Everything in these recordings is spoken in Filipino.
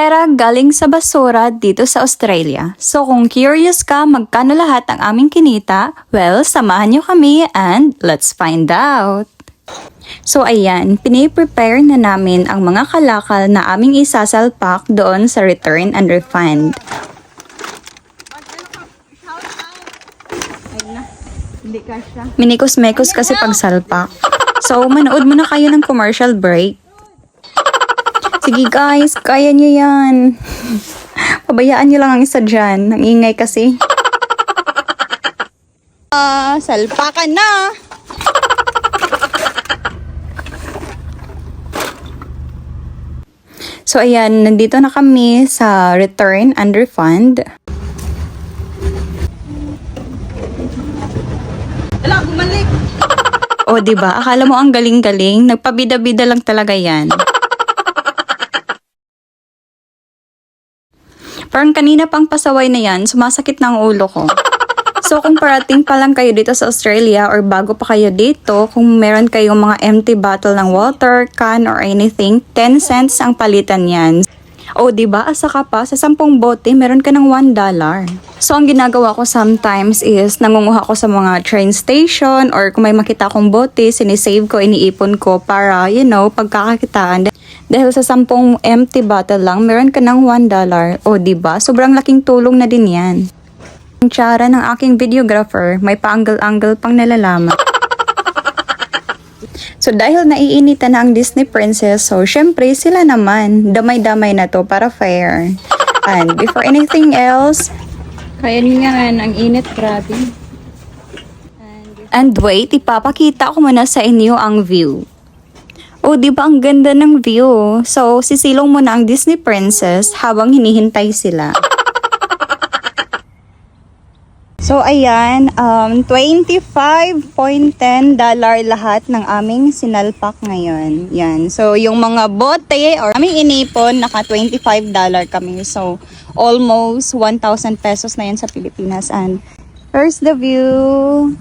pera galing sa basura dito sa Australia. So kung curious ka magkano lahat ang aming kinita, well, samahan nyo kami and let's find out. So ayan, piniprepare na namin ang mga kalakal na aming isasalpak doon sa return and refund. Minikos-mekos kasi pagsalpak. So manood muna kayo ng commercial break. Sige guys, kaya nyo yan. Pabayaan nyo lang ang isa dyan. Ang ingay kasi. Salpakan na! So ayan, nandito na kami sa return and refund. Ala, bumalik! O diba, akala mo ang galing-galing? Nagpabida-bida lang talaga yan. Parang kanina pang pasaway na yan, sumasakit na ang ulo ko. So kung parating pa lang kayo dito sa Australia or bago pa kayo dito, kung meron kayong mga empty bottle ng water, can or anything, 10 cents ang palitan yan. O diba, asa ka pa, sa 10 bote, meron ka ng $1. So ang ginagawa ko sometimes is, nangunguha ko sa mga train station or kung may makita akong bote, sinisave ko, iniipon ko para, you know, pagkakakitaan. Dahil sa 10 empty bottle lang, meron ka ng $1. O diba, sobrang laking tulong na din yan. Ang tsara ng aking videographer, may pa-angle-angle pang nalalaman. So dahil naiinitan na ang Disney Princess, so syempre sila naman, damay-damay na to para fair. And before anything else, kaya nyo nga ang init, grabe. And wait, ipapakita ko muna sa inyo ang view. O diba ang ganda ng view? So sisilong mo na ang Disney Princess habang hinihintay sila. So ayan, $25.10 lahat ng aming sinalpak ngayon. Yan. So yung mga bote or aming inipon, naka $25 kami. So almost 1,000 pesos na yan sa Pilipinas. And here's the view.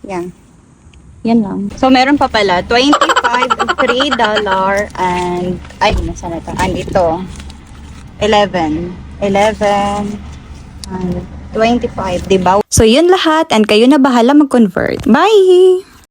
Yan. Yan lang. So meron pa pala, $25, $3, and ay, nasa na ito? And ito, 11, and 25, diba? So yun lahat and kayo na bahala mag-convert. Bye!